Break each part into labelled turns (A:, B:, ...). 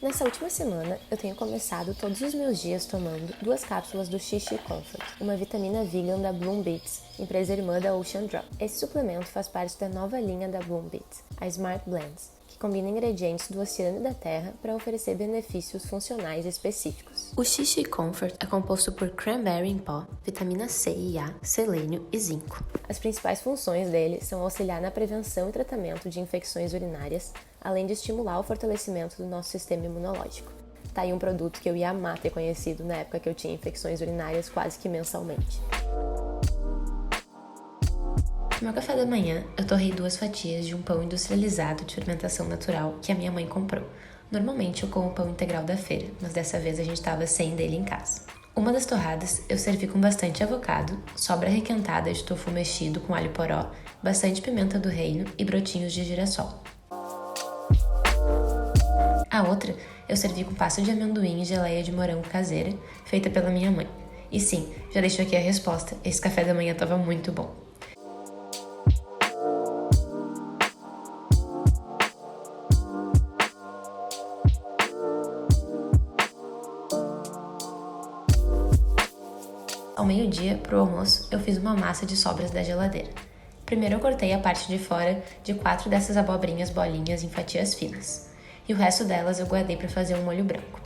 A: Nessa última semana, eu tenho começado todos os meus dias tomando 2 cápsulas do Xixi Comfort, uma vitamina vegan da Bloom Beats, empresa irmã da Ocean Drop. Esse suplemento faz parte da nova linha da Bloom Beats, a Smart Blends, que combina ingredientes do oceano e da terra para oferecer benefícios funcionais específicos. O Xixi Comfort é composto por cranberry em pó, vitamina C e A, selênio e zinco. As principais funções dele são auxiliar na prevenção e tratamento de infecções urinárias, além de estimular o fortalecimento do nosso sistema imunológico. Tá aí um produto que eu ia amar ter conhecido na época que eu tinha infecções urinárias quase que mensalmente. No meu café da manhã, eu torrei 2 fatias de um pão industrializado de fermentação natural que a minha mãe comprou. Normalmente eu como pão integral da feira, mas dessa vez a gente estava sem dele em casa. Uma das torradas eu servi com bastante avocado, sobra requentada de tofu mexido com alho poró, bastante pimenta do reino e brotinhos de girassol. A outra eu servi com pasta de amendoim e geleia de morango caseira, feita pela minha mãe. E sim, já deixo aqui a resposta, esse café da manhã estava muito bom. Ao meio-dia, pro almoço, eu fiz uma massa de sobras da geladeira. Primeiro eu cortei a parte de fora de 4 dessas abobrinhas bolinhas em fatias finas. E o resto delas eu guardei para fazer um molho branco.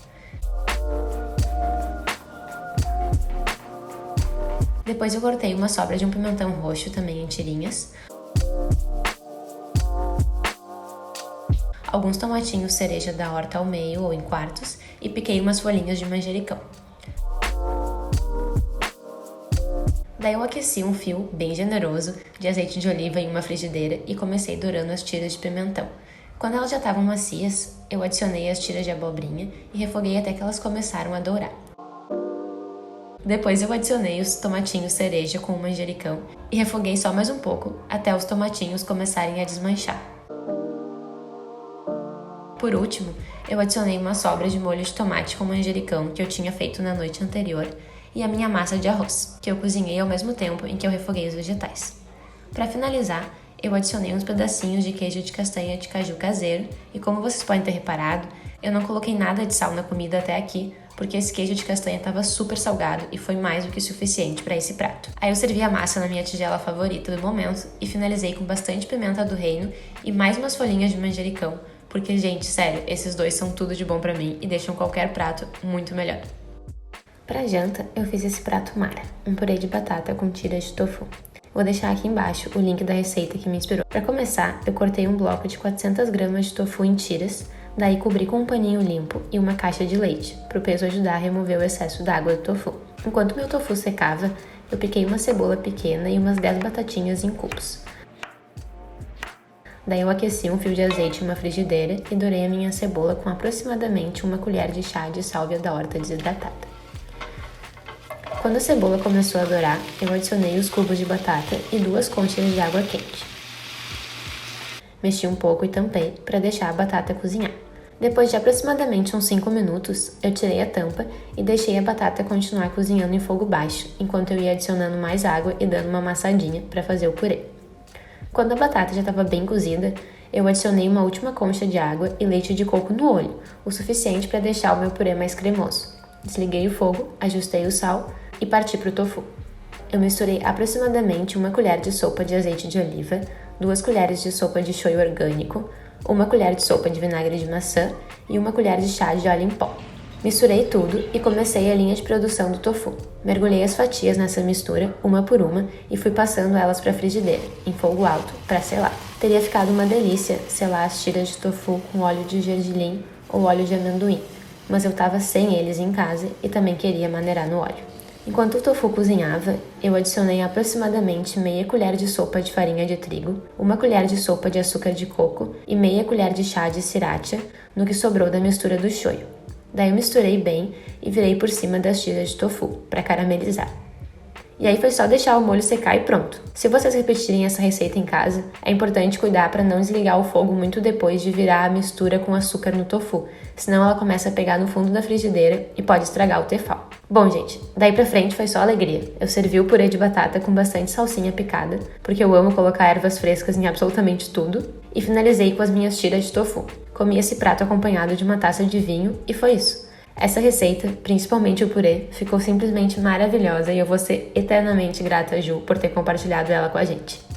A: Depois eu cortei uma sobra de um pimentão roxo, também em tirinhas, alguns tomatinhos cereja da horta ao meio ou em quartos e piquei umas folhinhas de manjericão. Daí eu aqueci um fio bem generoso de azeite de oliva em uma frigideira e comecei dourando as tiras de pimentão. Quando elas já estavam macias, eu adicionei as tiras de abobrinha e refoguei até que elas começaram a dourar. Depois eu adicionei os tomatinhos cereja com o manjericão e refoguei só mais um pouco até os tomatinhos começarem a desmanchar. Por último, eu adicionei uma sobra de molho de tomate com manjericão que eu tinha feito na noite anterior e a minha massa de arroz, que eu cozinhei ao mesmo tempo em que eu refoguei os vegetais. Para finalizar, eu adicionei uns pedacinhos de queijo de castanha de caju caseiro e, como vocês podem ter reparado, eu não coloquei nada de sal na comida até aqui, porque esse queijo de castanha estava super salgado e foi mais do que suficiente para esse prato. Aí eu servi a massa na minha tigela favorita do momento e finalizei com bastante pimenta do reino e mais umas folhinhas de manjericão, porque, gente, sério, esses dois são tudo de bom para mim e deixam qualquer prato muito melhor. Para janta, eu fiz esse prato mara, um purê de batata com tiras de tofu. Vou deixar aqui embaixo o link da receita que me inspirou. Para começar, eu cortei um bloco de 400 gramas de tofu em tiras, daí cobri com um paninho limpo e uma caixa de leite, para o peso ajudar a remover o excesso da água do tofu. Enquanto meu tofu secava, eu piquei uma cebola pequena e umas 10 batatinhas em cubos. Daí eu aqueci um fio de azeite em uma frigideira e dourei a minha cebola com aproximadamente 1 colher de chá de sálvia da horta desidratada. Quando a cebola começou a dourar, eu adicionei os cubos de batata e 2 conchas de água quente. Mexi um pouco e tampei para deixar a batata cozinhar. Depois de aproximadamente uns 5 minutos, eu tirei a tampa e deixei a batata continuar cozinhando em fogo baixo, enquanto eu ia adicionando mais água e dando uma amassadinha para fazer o purê. Quando a batata já estava bem cozida, eu adicionei uma última concha de água e leite de coco no olho, o suficiente para deixar o meu purê mais cremoso. Desliguei o fogo, ajustei o sal e parti para o tofu. Eu misturei aproximadamente 1 colher de sopa de azeite de oliva, 2 colheres de sopa de shoyu orgânico, 1 colher de sopa de vinagre de maçã e 1 colher de chá de óleo em pó. Misturei tudo e comecei a linha de produção do tofu. Mergulhei as fatias nessa mistura, uma por uma, e fui passando elas para a frigideira, em fogo alto, para selar. Teria ficado uma delícia selar as tiras de tofu com óleo de gergelim ou óleo de amendoim, mas eu estava sem eles em casa e também queria maneirar no óleo. Enquanto o tofu cozinhava, eu adicionei aproximadamente meia colher de sopa de farinha de trigo, 1 colher de sopa de açúcar de coco e meia colher de chá de sriracha no que sobrou da mistura do shoyu. Daí eu misturei bem e virei por cima das tiras de tofu, para caramelizar. E aí foi só deixar o molho secar e pronto. Se vocês repetirem essa receita em casa, é importante cuidar para não desligar o fogo muito depois de virar a mistura com açúcar no tofu, senão ela começa a pegar no fundo da frigideira e pode estragar o tefal. Bom, gente, daí pra frente foi só alegria. Eu servi o purê de batata com bastante salsinha picada, porque eu amo colocar ervas frescas em absolutamente tudo, e finalizei com as minhas tiras de tofu. Comi esse prato acompanhado de uma taça de vinho e foi isso. Essa receita, principalmente o purê, ficou simplesmente maravilhosa e eu vou ser eternamente grata a Ju por ter compartilhado ela com a gente.